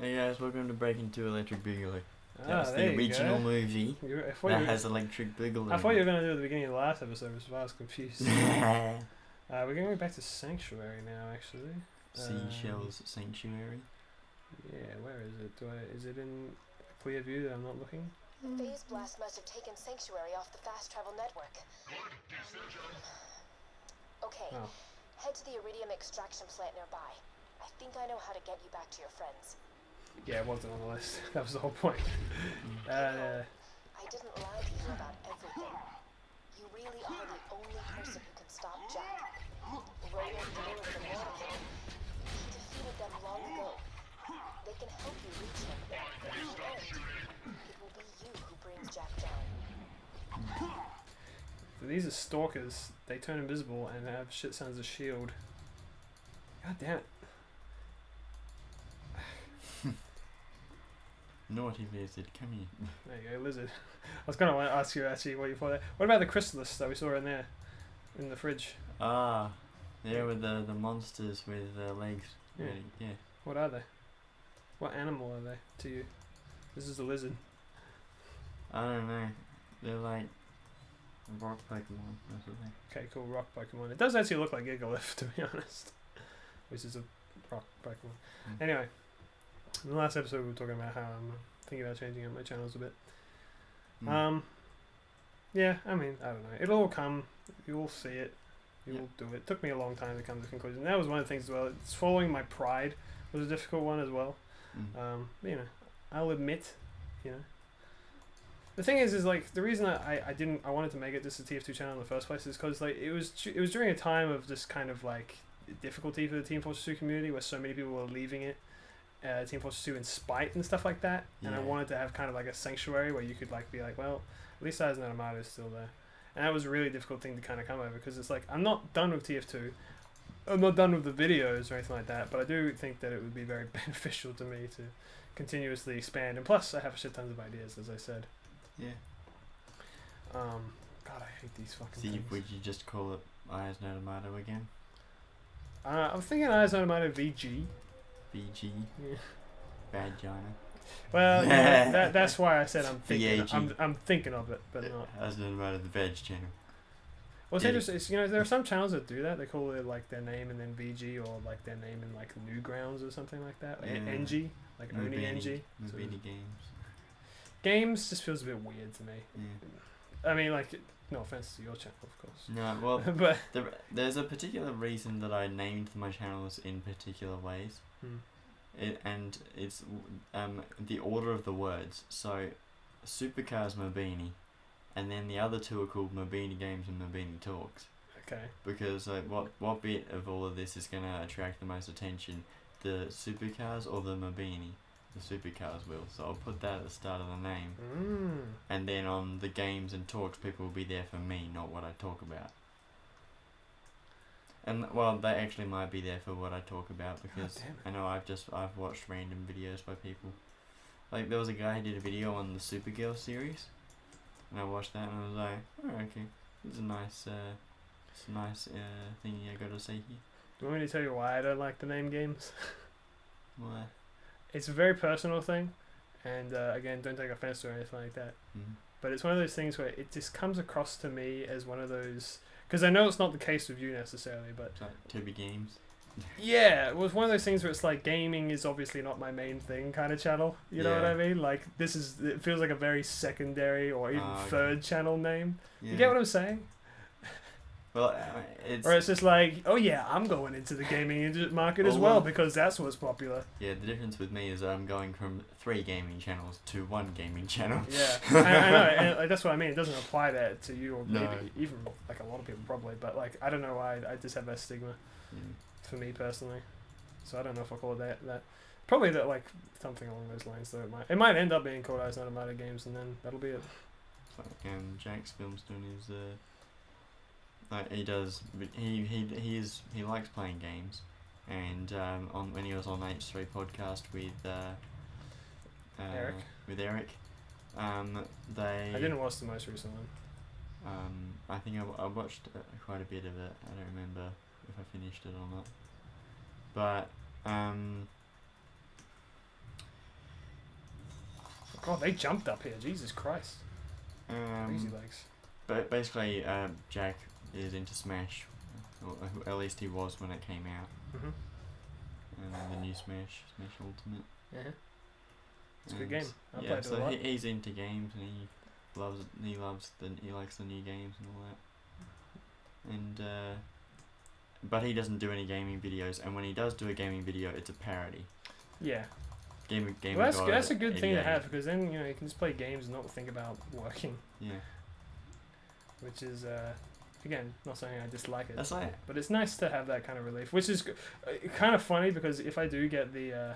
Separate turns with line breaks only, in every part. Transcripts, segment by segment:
Hey guys, welcome to Break Into Electric Boogaloo.
Ah,
That's
there
the
you
original
go.
movie that has Electric Boogaloo.
I thought you were going to do it at the beginning of the last episode, which is why I was confused. We're going back to Sanctuary now, actually.
Seashells Sanctuary.
Yeah, where is it? Is it in a clear view that I'm not looking?
The phase blast must have taken Sanctuary off the fast travel network. Okay, head to the iridium extraction plant nearby. I think I know how to get you back to your friends.
Yeah, it wasn't on the list. That was the whole point.
I didn't lie to you about everything. You really are the only person who can stop Jack. Royal delivered the molecule. He defeated them long ago. They can help you reach him. In the end, it will be you who brings Jack down.
So these are stalkers. They turn invisible and have shit tons of shield. God damn it.
Naughty lizard, come here.
There you go, lizard. I was going to ask you actually what you thought there. What about the chrysalis that we saw in there? In the fridge?
Ah, yeah, with the monsters with legs.
Yeah.
Yeah.
What are they? What animal are they to you? This is a lizard.
I don't know. They're like rock Pokemon or something.
Okay, cool, rock Pokemon. It does actually look like Gigalith, to be honest. Which is a rock Pokemon. Anyway, in the last episode we were talking about how I'm thinking about changing up my channels a bit. Yeah, I mean, I don't know. It'll all come. You'll see it. You'll do it. It took me a long time to come to the conclusion. That was one of the things as well. It's following my pride was a difficult one as well. You know, I'll admit, you know. The thing is like the reason I wanted to make it just a TF2 channel in the first place is because like it was during a time of just kind of like difficulty for the Team Fortress 2 community where so many people were leaving it, Team Fortress 2 in spite and stuff like that, and I wanted to have kind of like a sanctuary where you could like be like, well, at least Eyes and Armada is still there, and that was a really difficult thing to kind of come over because it's like I'm not done with TF2. I'm not done with the videos or anything like that, but I do think that it would be very beneficial to me to continuously expand, and plus I have shit tons of ideas, as I said.
Yeah.
God, I hate these fucking things.
Would you just call it Eyes No Tomato again?
I'm thinking Eyes on Tomato VG.
VG.
Yeah.
Vagina.
Well, yeah, that's why I said I'm thinking.
VAG.
I'm thinking of it, but not.
Eyes No Tomato, the veg channel.
Well, it's interesting. You know, there are some channels that do that. They call it like their name and then VG, or like their name and like Newgrounds or something like that.
Yeah.
NG, like only NG.
Mobini Games.
Games just feels a bit weird to me.
Yeah.
I mean, like, no offense to your channel, of course.
No, well,
but
there's a particular reason that I named my channels in particular ways. And it's the order of the words. So, Supercars Mobini, and then the other two are called Mobini Games and Mobini Talks.
Okay.
Because like, what bit of all of this is gonna attract the most attention? The Supercars or the Mobini? The Supercars will. So I'll put that at the start of the name. And then on the games and talks, people will be there for me, not what I talk about. And well, they actually might be there for what I talk about because I know I've watched random videos by people. Like there was a guy who did a video on the Supergirl series, and I watched that and I was like, oh, okay, it's a nice thing I got to say here.
Do you want me to tell you why I don't like the name games?
Why?
It's a very personal thing, and again, don't take offense or anything like that. But it's one of those things where it just comes across to me as one of those, because I know it's not the case with you necessarily, but
it's like Toby Games.
Yeah, it was one of those things where it's like gaming is obviously not my main thing kind of channel. You know what I mean? Like it feels like a very secondary or even third channel name. You get what I'm saying?
Well,
it's just like, oh yeah, I'm going into the gaming market as well because that's what's popular.
Yeah, the difference with me is I'm going from 3 gaming channels to 1 gaming channel.
Yeah, I know, and like, that's what I mean. It doesn't apply that to you or maybe even like a lot of people probably, but like I don't know why I just have that stigma for me personally. So I don't know if I call it that. Probably that like something along those lines. Though it might end up being called Eyes Not Tomato Games, and then that'll be it.
Jack's films doing his. He does. He likes playing games, and when he was on H3 podcast with
Eric.
I
didn't watch the most recent one.
I think I watched quite a bit of it. I don't remember if I finished it or not, but
Oh, they jumped up here. Jesus Christ. Crazy legs.
But basically, Jack is into Smash. Or at least he was when it came out. The new Smash Ultimate.
Yeah. It's a good game. I played it
so
a lot.
he's into games and he likes the new games and all that. And but he doesn't do any gaming videos, and when he does do a gaming video, it's a parody.
Yeah.
Game.
Well, that's a good thing to have, because then you can just play games and not think about working.
Yeah.
Which is again not saying I dislike it.
That's right.
But it's nice to have that kind of relief, which is kind of funny, because if I do get the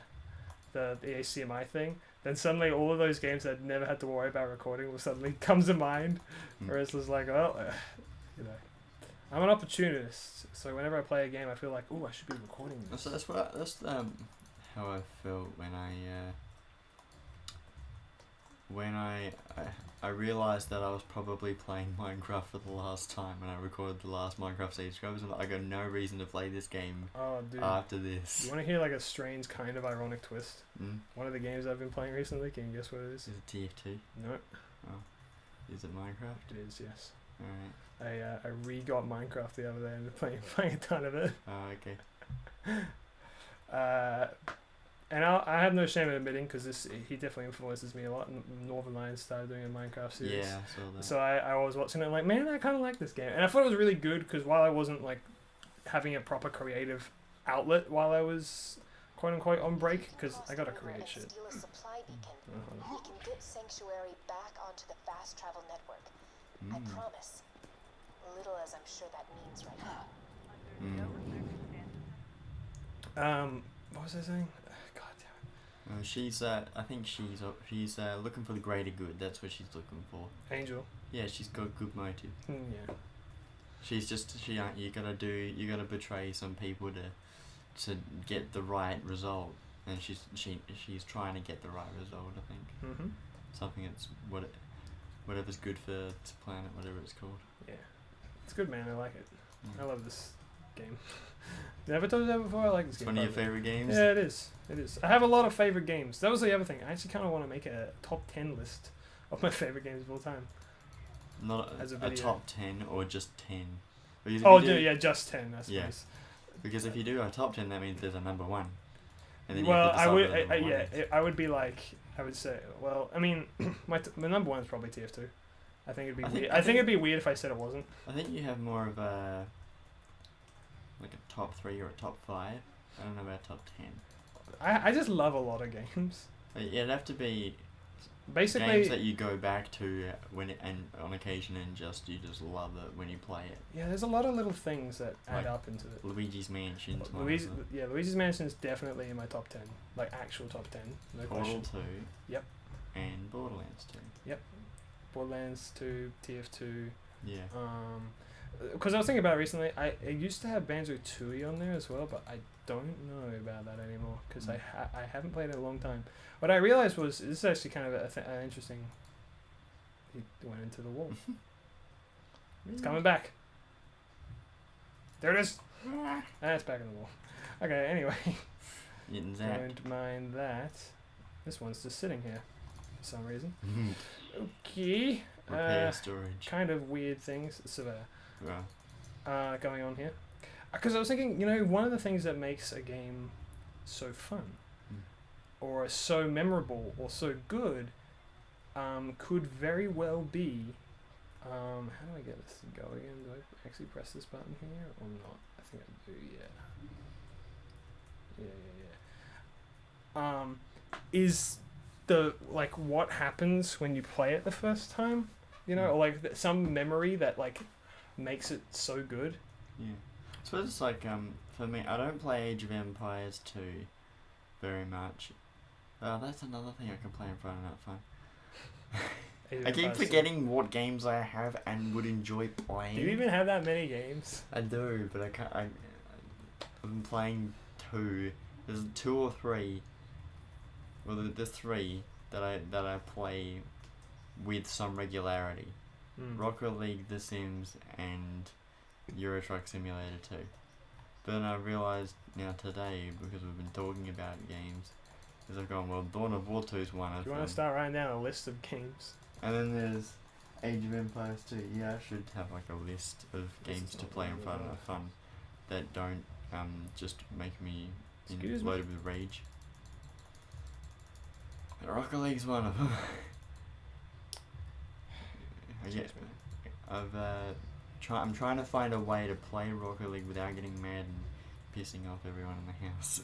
HDMI thing, then suddenly all of those games that I'd never had to worry about recording will suddenly come to mind. Whereas it's like, well, I'm an opportunist, so whenever I play a game, I feel like, oh, I should be recording this.
So that's how I felt when I realized that I was probably playing Minecraft for the last time when I recorded the last Minecraft Siege. I was like, I got no reason to play this game after this.
You want to hear like a strange kind of ironic twist? One of the games I've been playing recently, can you guess what it is?
Is it TF2?
No.
Oh. Is it Minecraft?
It is, yes.
Alright.
I re-got Minecraft the other day and been playing a ton of it.
Oh, okay.
And I have no shame in admitting, because he definitely influences me a lot. Northern Lions started doing a Minecraft series.
Yeah, I saw that.
So I was watching it like, man, I kind of like this game. And I thought it was really good, because while I wasn't like having a proper creative outlet while I was quote unquote on break, because I gotta create shit.
Steal a supply beacon. We can get Sanctuary back onto the fast travel network. I promise. Little as I'm sure that means right now.
What was I saying? God damn it.
She's I think she's looking for the greater good. That's what she's looking for.
Angel.
Yeah, she's got good motive.
Yeah.
She's just you gotta betray some people to get the right result, and she's trying to get the right result. I think. Something that's whatever's good for the planet, whatever it's called.
Yeah, it's good, man. I like it. I love this game. Never told you that before. I like this game.
One of your favorite games?
Yeah, it is. It is. I have a lot of favorite games. That was the other thing. I actually kind of want to make a top 10 list of my favorite games of all time.
Not a top 10 or just 10.
Just 10. I suppose.
Yeah. Because if you do a top 10, that means there's a number 1. And then
I would be like, I would say, well, I mean, my number 1 is probably TF2. I think it'd be weird. I think it'd be weird if I said it wasn't.
I think you have more of a like a top 3 or a top 5. I don't know about top 10.
I just love a lot of games.
Yeah, it'd have to be
basically
games that you go back to and on occasion, and you just love it when you play it.
Yeah, there's a lot of little things that add up into it.
Luigi's Mansion.
Luigi's Mansion is definitely in my top 10, like actual top 10. No question.
Portal 2.
Yep.
And Borderlands 2.
Yep. Borderlands 2, TF2.
Yeah.
Because I was thinking about it recently, I used to have Banjo-Tooie on there as well, but I don't know about that anymore, because I haven't played it in a long time. What I realized was, this is actually kind of an interesting... He went into the wall. It's coming back. There it is! It's back in the wall. Okay, anyway. Don't mind that. This one's just sitting here for some reason. Okay.
Repair storage.
Kind of weird things. Surveyor.
Wow.
Going on here. Because I was thinking, one of the things that makes a game so fun, or so memorable, or so good, could very well be... how do I get this to go again? Do I actually press this button here, or not? I think I do, yeah. Is the, what happens when you play it the first time? Or, some memory that, makes it so good.
Yeah. I suppose it's for me, I don't play Age of Empires 2 very much. That's another thing I can play in front of that phone. I keep forgetting what games I have and would enjoy playing.
Do you even have that many games?
I do, but I can't. I've been playing 2. There's 2 or 3. Well, there's 3 that I play with some regularity. Rocket League, The Sims, and Euro Truck Simulator 2. But then I realised now today, because we've been talking about games, Because I've gone, well, Dawn of War 2 is one of
Do
them.
you want to start writing down a list of games?
And then there's Age of Empires 2. Yeah, I should have like a list of games to play in front of fun that don't just make me loaded with rage. Rocket League's one of them. I'm trying to find a way to play Rocket League without getting mad and pissing off everyone in the house.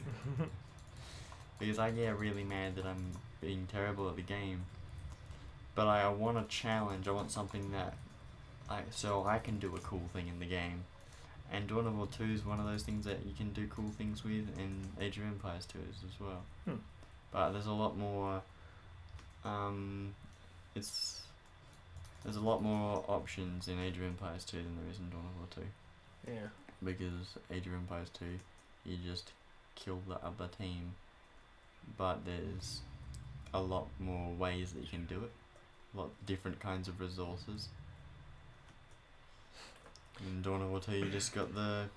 Because I get really mad that I'm being terrible at the game. But I want a challenge. I want something that so I can do a cool thing in the game. And Dawn of War 2 is one of those things that you can do cool things with, and Age of Empires 2 is as well. But there's a lot more there's a lot more options in Age of Empires 2 than there is in Dawn of War 2.
Yeah.
Because Age of Empires 2, you just kill the other team, but there's a lot more ways that you can do it. A lot different kinds of resources. In Dawn of War 2, you just got the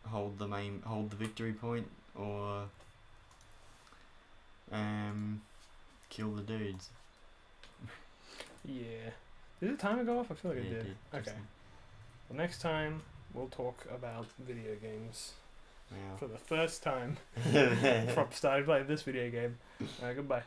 hold the victory point, or kill the dudes.
Yeah. Did the timer go off? I feel like it did. Okay.
Then.
Well, next time we'll talk about video games.
Yeah.
For the first time. Started playing this video game. Goodbye.